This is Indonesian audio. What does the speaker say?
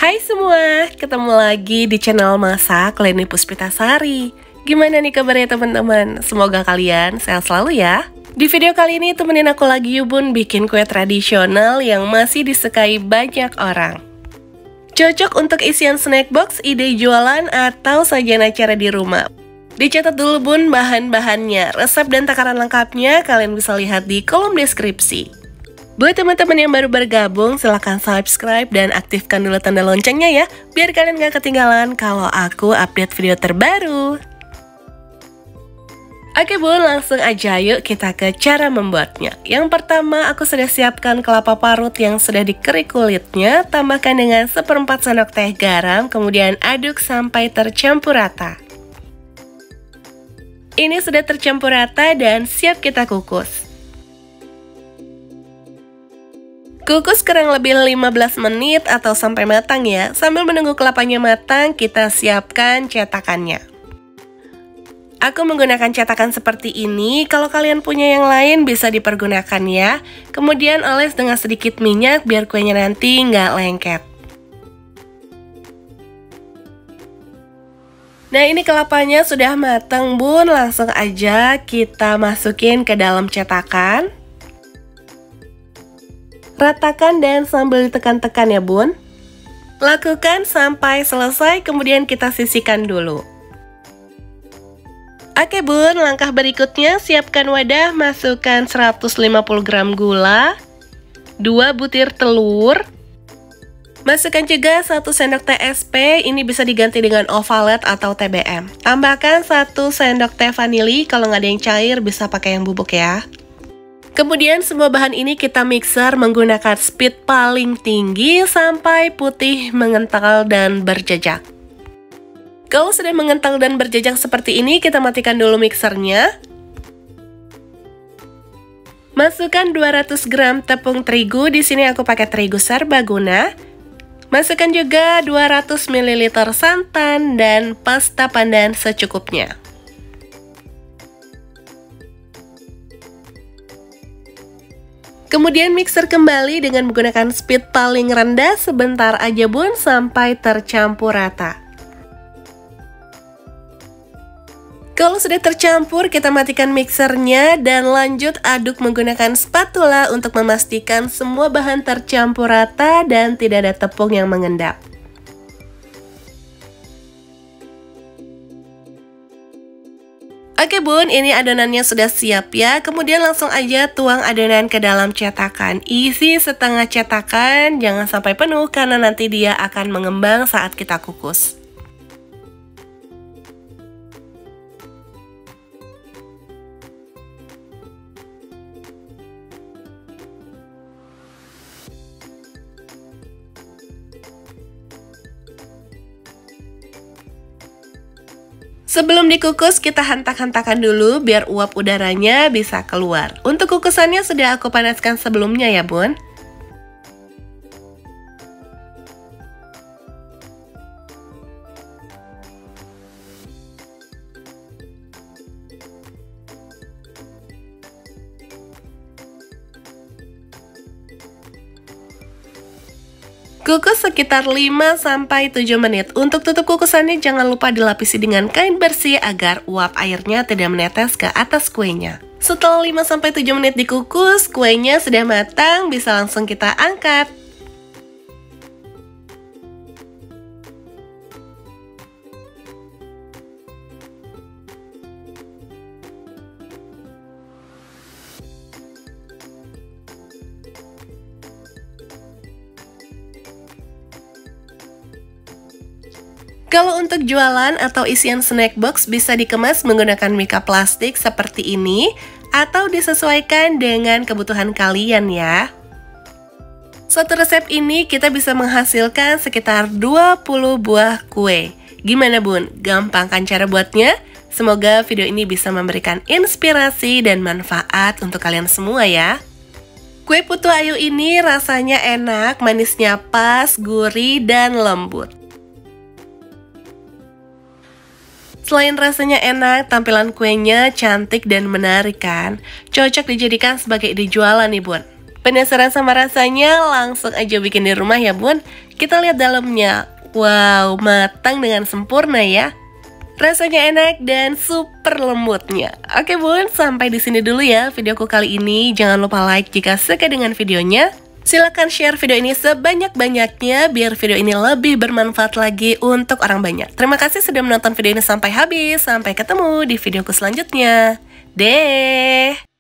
Hai semua, ketemu lagi di channel Masak Leni Puspitasari. Gimana nih kabarnya teman-teman? Semoga kalian sehat selalu ya. Di video kali ini temenin aku lagi yuk bun bikin kue tradisional yang masih disukai banyak orang. Cocok untuk isian snack box, ide jualan, atau sajian acara di rumah. Dicatat dulu bun bahan-bahannya, resep dan takaran lengkapnya kalian bisa lihat di kolom deskripsi. Buat teman-teman yang baru bergabung, silahkan subscribe dan aktifkan dulu tanda loncengnya ya, biar kalian gak ketinggalan kalau aku update video terbaru. Oke bun, langsung aja yuk kita ke cara membuatnya. Yang pertama, aku sudah siapkan kelapa parut yang sudah dikerik kulitnya, tambahkan dengan 1/4 sendok teh garam, kemudian aduk sampai tercampur rata. Ini sudah tercampur rata dan siap kita kukus. Kukus kurang lebih 15 menit atau sampai matang ya. Sambil menunggu kelapanya matang, kita siapkan cetakannya. Aku menggunakan cetakan seperti ini, kalau kalian punya yang lain bisa dipergunakan ya. Kemudian oles dengan sedikit minyak biar kuenya nanti nggak lengket. Nah ini kelapanya sudah matang bun, langsung aja kita masukin ke dalam cetakan. Ratakan dan sambil ditekan-tekan ya bun. Lakukan sampai selesai, kemudian kita sisihkan dulu. Oke bun, langkah berikutnya siapkan wadah, masukkan 150 gram gula, 2 butir telur, masukkan juga 1 sendok TSP, ini bisa diganti dengan ovalet atau TBM. Tambahkan 1 sendok teh vanili, kalau nggak ada yang cair bisa pakai yang bubuk ya. Kemudian semua bahan ini kita mixer menggunakan speed paling tinggi sampai putih mengental dan berjejak. Kalau sudah mengental dan berjejak seperti ini, kita matikan dulu mixernya. Masukkan 200 gram tepung terigu, di sini aku pakai terigu serbaguna. Masukkan juga 200 ml santan dan pasta pandan secukupnya. Kemudian mixer kembali dengan menggunakan speed paling rendah sebentar aja bun sampai tercampur rata. Kalau sudah tercampur, kita matikan mixernya dan lanjut aduk menggunakan spatula untuk memastikan semua bahan tercampur rata dan tidak ada tepung yang mengendap. Oke bun, ini adonannya sudah siap ya. Kemudian langsung aja tuang adonan ke dalam cetakan. Isi setengah cetakan, jangan sampai penuh karena nanti dia akan mengembang saat kita kukus. Sebelum dikukus, kita hentak-hentakan dulu biar uap udaranya bisa keluar. Untuk kukusannya sudah aku panaskan sebelumnya ya bun. Kukus sekitar 5-7 menit. Untuk tutup kukusannya jangan lupa dilapisi dengan kain bersih agar uap airnya tidak menetes ke atas kuenya. Setelah 5-7 menit dikukus, kuenya sudah matang, bisa langsung kita angkat. Kalau untuk jualan atau isian snack box bisa dikemas menggunakan mika plastik seperti ini atau disesuaikan dengan kebutuhan kalian ya. Suatu resep ini kita bisa menghasilkan sekitar 20 buah kue. Gimana bun? Gampang kan cara buatnya? Semoga video ini bisa memberikan inspirasi dan manfaat untuk kalian semua ya. Kue putu ayu ini rasanya enak, manisnya pas, gurih, dan lembut. Selain rasanya enak, tampilan kuenya cantik dan menarik kan? Cocok dijadikan sebagai ide jualan nih bun. Penasaran sama rasanya? Langsung aja bikin di rumah ya bun. Kita lihat dalamnya. Wow, matang dengan sempurna ya. Rasanya enak dan super lembutnya. Oke bun, sampai di sini dulu ya videoku kali ini. Jangan lupa like jika suka dengan videonya. Silahkan share video ini sebanyak-banyaknya biar video ini lebih bermanfaat lagi untuk orang banyak. Terima kasih sudah menonton video ini sampai habis. Sampai ketemu di videoku selanjutnya. Deh.